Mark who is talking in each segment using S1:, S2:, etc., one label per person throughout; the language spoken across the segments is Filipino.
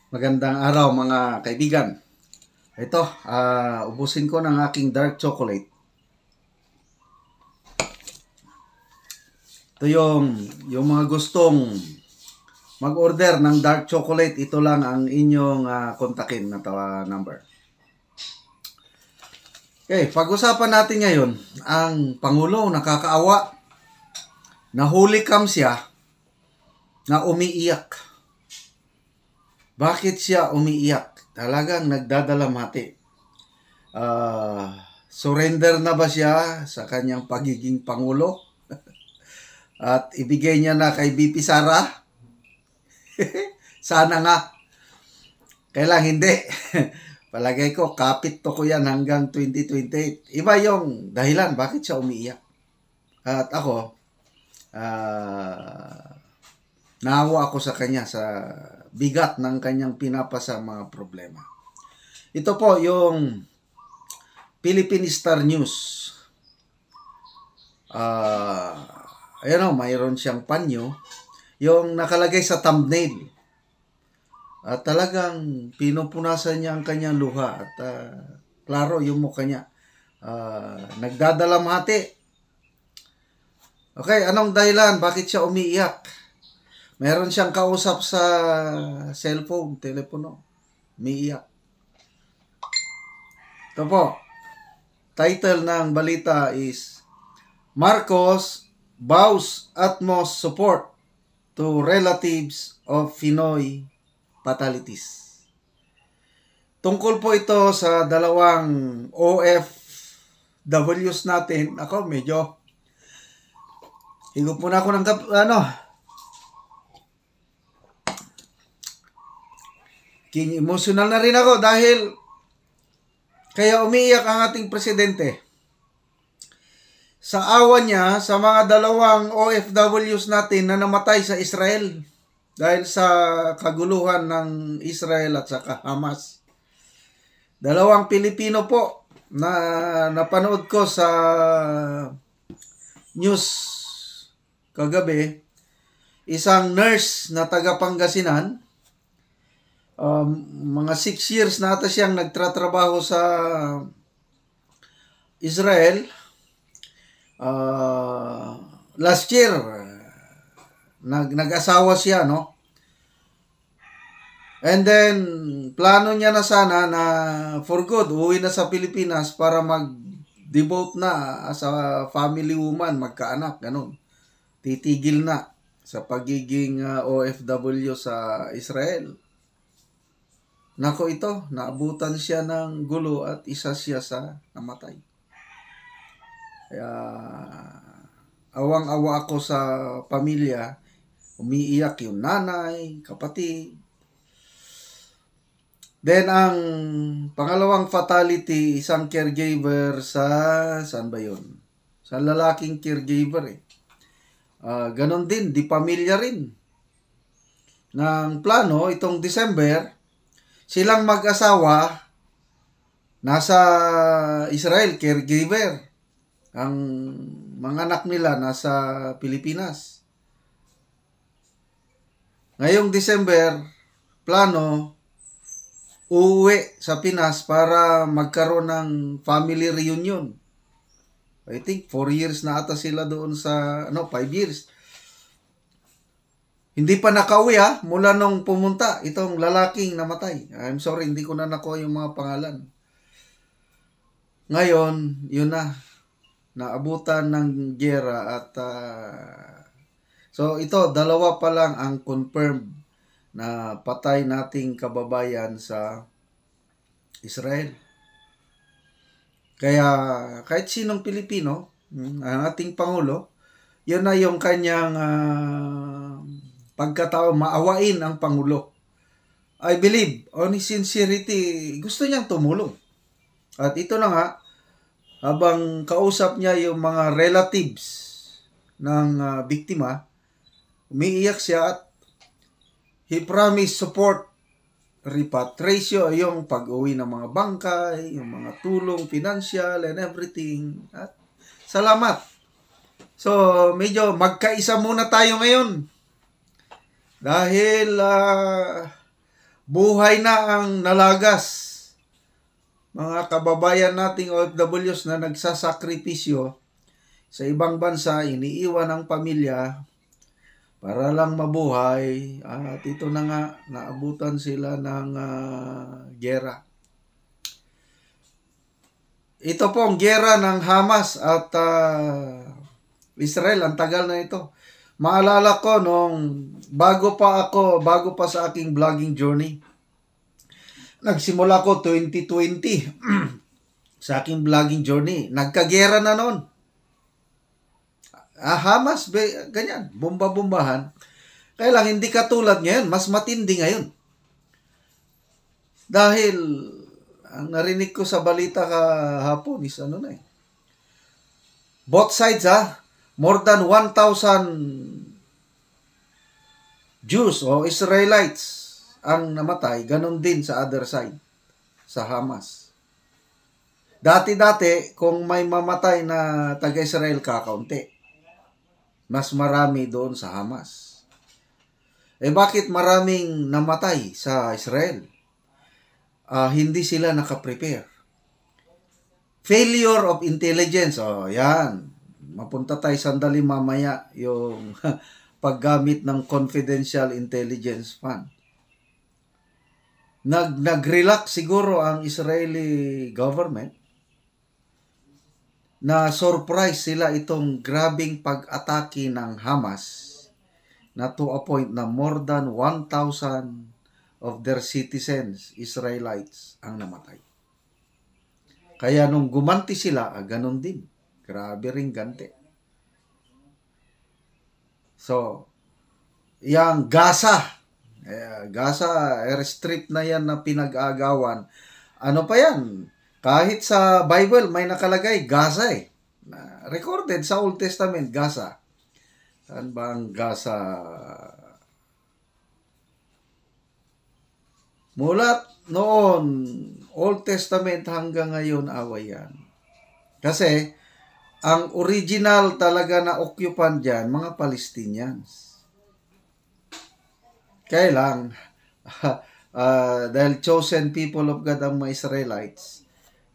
S1: Magandang araw mga kaibigan. Ito, ubusin ko ng aking dark chocolate. Ito yung mga gustong mag-order ng dark chocolate. Ito lang ang inyong kontakin na number. Okay, pag-usapan natin ngayon ang Pangulo nakakaawa. Nahuli kam siya na umiiyak. Bakit siya umiiyak? Talagang nagdadalamhati. Surrender na ba siya sa kanyang pagiging Pangulo? At ibigay niya na kay BP Sara? Sana nga. Kailang hindi. Palagay ko, kapit to ko yan hanggang 2028. Iba yung dahilan bakit siya umiiyak. At ako, naawa ako sa kanya sa bigat ng kanyang pinapasa mga problema. Ito po yung Philippine Star News. Ayan o, mayroon siyang panyo. Yung nakalagay sa thumbnail. At talagang pinupunasan niya ang kanyang luha. At klaro yung mukha niya. Nagdadalamhati. Okay, anong dahilan? Bakit siya umiiyak? Meron siyang kausap sa cellphone, telepono. Umiiyak. Ito po. Title ng balita is Marcos vows utmost support to relatives of Pinoy fatalities. Tungkol po ito sa dalawang OFWs natin. Ako medyo higup muna ako ng king emotional na rin ako dahil kaya umiiyak ang ating presidente. Sa awa niya sa mga dalawang OFWs natin na namatay sa Israel dahil sa kaguluhan ng Israel at saka Hamas. Dalawang Pilipino po na napanood ko sa news kagabi. Isang nurse na taga Pangasinan. Mga 6 years na ata siyang nagtratrabaho sa Israel. Last year, nag-asawa siya, no? And then, plano niya na sana na for good, uwi na sa Pilipinas para mag-devote na as a family woman, magkaanak, ganun. Titigil na sa pagiging OFW sa Israel. Nako ito, naabutan siya ng gulo at isa siya sa namatay. Kaya, awang-awa ako sa pamilya. Umiiyak yung nanay, kapatid. Then, ang pangalawang fatality, isang caregiver saan ba yun? Sa lalaking caregiver eh. Ganon din, di pamilya rin. Ng plano, itong December, silang mag-asawa nasa Israel, caregiver. Ang mga anak nila nasa Pilipinas. Ngayong December, plano, uuwi sa Pinas para magkaroon ng family reunion. I think 4 years na ata sila doon sa, 5 years. Hindi pa nakauwi mula nung pumunta itong lalaking namatay. I'm sorry, hindi ko na nakuha yung mga pangalan. Ngayon, yun na. Naabutan ng giyera at so ito, dalawa pa lang ang confirmed na patay nating kababayan sa Israel. Kaya kahit sinong Pilipino, ang ating Pangulo, yun na yung kanyang pagkatao, maawain ang Pangulo. I believe, on his sincerity, gusto niyang tumulong. At ito na nga, habang kausap niya yung mga relatives ng biktima, umiiyak siya at he promised support repatriation, yung pag-uwi ng mga bangkay, yung mga tulong, financial and everything. At salamat. So, medyo magkaisa muna tayo ngayon. Dahil buhay na ang nalagas. Mga kababayan nating OFWs na nagsasakripisyo sa ibang bansa, iniiwan ang pamilya para lang mabuhay. At ito na nga, naabutan sila ng gera. Ito po ang gera ng Hamas at Israel. Ang tagal na ito. Maalala ko nung bago pa sa aking vlogging journey. Nagsimula ko 2020 sa aking vlogging journey. Nagkagera na noon. Hamas, ganyan, bomba-bombahan. Kaya lang, hindi katulad ngayon. Mas matindi ngayon. Dahil, ang narinig ko sa balita kahapon is both sides more than 1,000 Jews o Israelites ang namatay, ganun din sa other side, sa Hamas. Dati-dati, kung may mamatay na taga-Israel, kakaunti. Mas marami doon sa Hamas. Bakit maraming namatay sa Israel? Hindi sila nakaprepare. Failure of intelligence. Yan. Mapunta tayo sandali mamaya yung paggamit ng confidential intelligence fund. Nag-relax siguro ang Israeli government na surprise sila itong grabing pag-atake ng Hamas na to a point na more than 1,000 of their citizens, Israelites, ang namatay. Kaya nung gumanti sila, ganun din. Grabe ring ganti. So, yung Gaza airstrip na yan na pinag-agawan. Ano pa yan? Kahit sa Bible may nakalagay, Gaza recorded sa Old Testament, Gaza. Saan ba ang Gaza? Mula noon, Old Testament hanggang ngayon, away yan. Kasi, ang original talaga na occupant dyan, mga Palestinians. Kaya lang, dahil chosen people of God ang mga Israelites,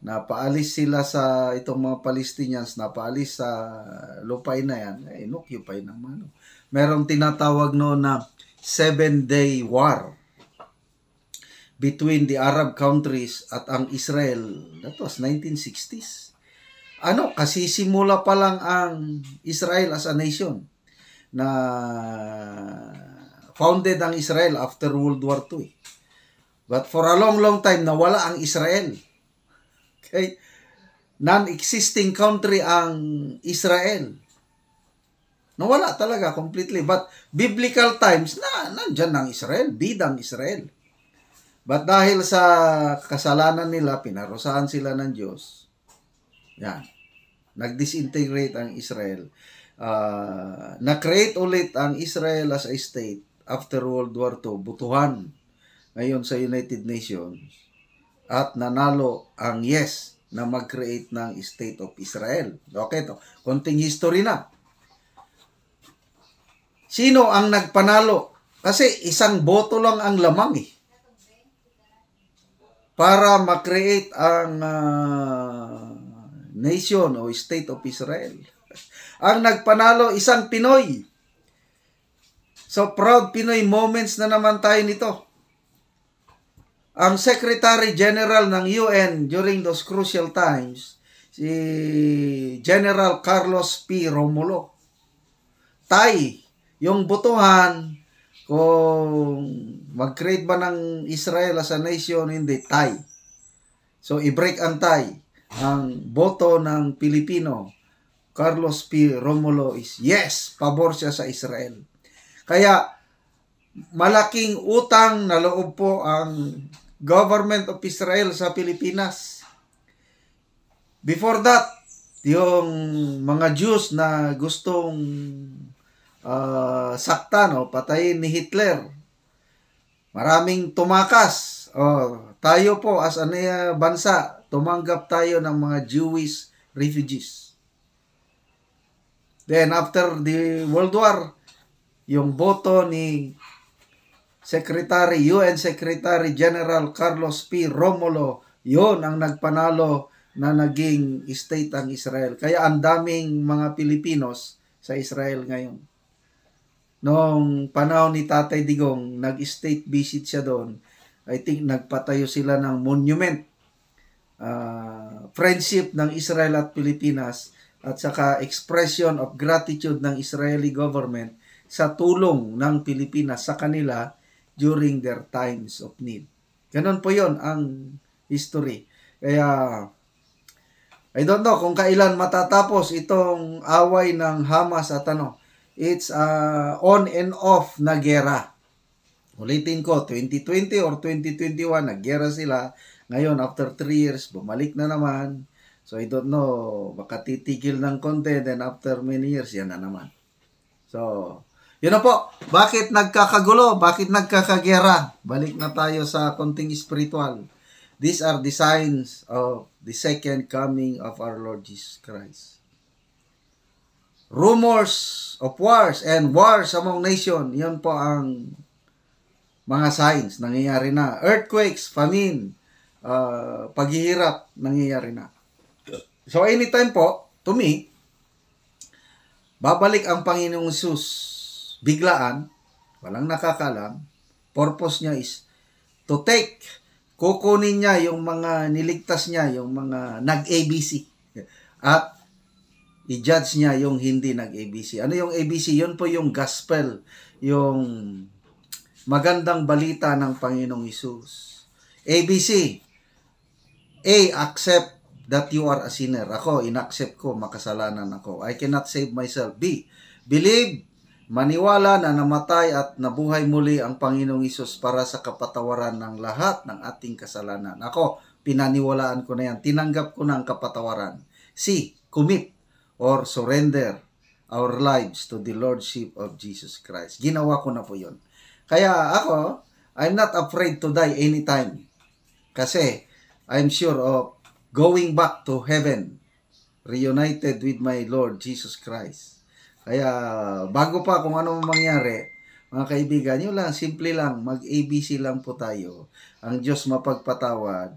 S1: napaalis sila sa itong mga Palestinians, napaalis sa lupain na yan, inoccupy naman. Merong tinatawag no na 7-day war between the Arab countries at ang Israel. That was 1960s. Kasi simula pa lang ang Israel as a nation na founded ang Israel after World War II. But for a long, long time, nawala ang Israel. Okay? Non-existing country ang Israel. Nawala talaga completely. But biblical times, nandyan ang Israel, bidang Israel. But dahil sa kasalanan nila, pinarusahan sila ng Diyos. Yan. Nag-disintegrate ang Israel. Na-create ulit ang Israel as a state after World War II. Butuhan ngayon sa United Nations. At nanalo ang yes na mag-create ng State of Israel. Okay to. Konting history na. Sino ang nagpanalo? Kasi isang boto lang ang lamang para ma-create ang nation o State of Israel. Ang nagpanalo, isang Pinoy. So, proud Pinoy moments na naman tayo nito. Ang Secretary General ng UN during those crucial times, si General Carlos P. Romulo. Yung butuhan, kung mag-create ba ng Israel as a nation, hindi, So, i-break ang tie. Ang boto ng Pilipino, Carlos P. Romulo is yes, pabor siya sa Israel. Kaya, malaking utang na loob po ang government of Israel sa Pilipinas. Before that, yung mga Jews na gustong saktan o patayin ni Hitler, maraming tumakas. Tayo po as a bansa, tumanggap tayo ng mga Jewish refugees. Then after the World War, yung boto ni UN Secretary General Carlos P. Romulo, yon ang nagpanalo na naging state ang Israel. Kaya ang daming mga Pilipinos sa Israel ngayon. Noong panahon ni Tatay Digong, nag-state visit siya doon. I think nagpatayo sila ng monument. Friendship ng Israel at Pilipinas at saka expression of gratitude ng Israeli government sa tulong ng Pilipinas sa kanila during their times of need. Ganon po yon ang history. Kaya, I don't know kung kailan matatapos itong away ng Hamas at it's on and off na gera. Ulitin ko, 2020 or 2021, naggera sila. Ngayon, after 3 years, bumalik na naman. So, I don't know, baka titigil ng konti, then after many years, yan na naman. So, yun na po. Bakit nagkakagulo? Bakit nagkakagera? Balik na tayo sa konting spiritual. These are the signs of the second coming of our Lord Jesus Christ. Rumors of wars and wars among nations, yan po ang mga signs, nangyayari na. Earthquakes, famine, paghihirap, nangyayari na. So anytime po, to me, babalik ang Panginoong Jesus biglaan, walang nakakalam. Purpose niya is to take, kukunin niya yung mga niligtas niya, yung mga nag-ABC. At i-judge niya yung hindi nag-ABC. Ano yung ABC? Yun po yung gospel, yung magandang balita ng Panginoong Hesus. ABC. A, accept that you are a sinner. Ako, inaccept ko, makasalanan ako. I cannot save myself. B, believe, maniwala na namatay at nabuhay muli ang Panginoong Hesus para sa kapatawaran ng lahat ng ating kasalanan. Ako, pinaniwalaan ko na yan. Tinanggap ko na ang kapatawaran. C, commit or surrender our lives to the Lordship of Jesus Christ. Ginawa ko na po yun. Kaya ako, I'm not afraid to die anytime. Kasi, I'm sure of going back to heaven, reunited with my Lord Jesus Christ. Kaya, bago pa kung ano mangyari, mga kaibigan, yun lang, simple lang, mag-ABC lang po tayo. Ang Diyos mapagpatawad,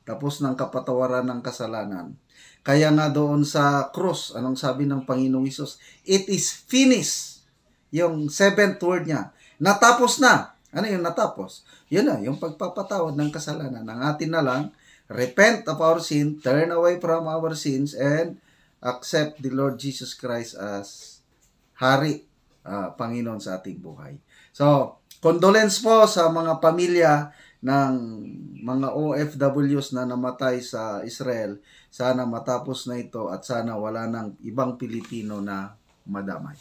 S1: tapos ng kapatawaran ng kasalanan. Kaya nga doon sa cross, anong sabi ng Panginoong Hesus? It is finished. Yung 7th word niya. Natapos na. Ano yung natapos? Yun na, yung pagpapatawad ng kasalanan. Ang atin na lang, repent of our sin, turn away from our sins, and accept the Lord Jesus Christ as Hari, Panginoon sa ating buhay. So, condolence po sa mga pamilya ng mga OFWs na namatay sa Israel. Sana matapos na ito at sana wala nang ibang Pilipino na madamay.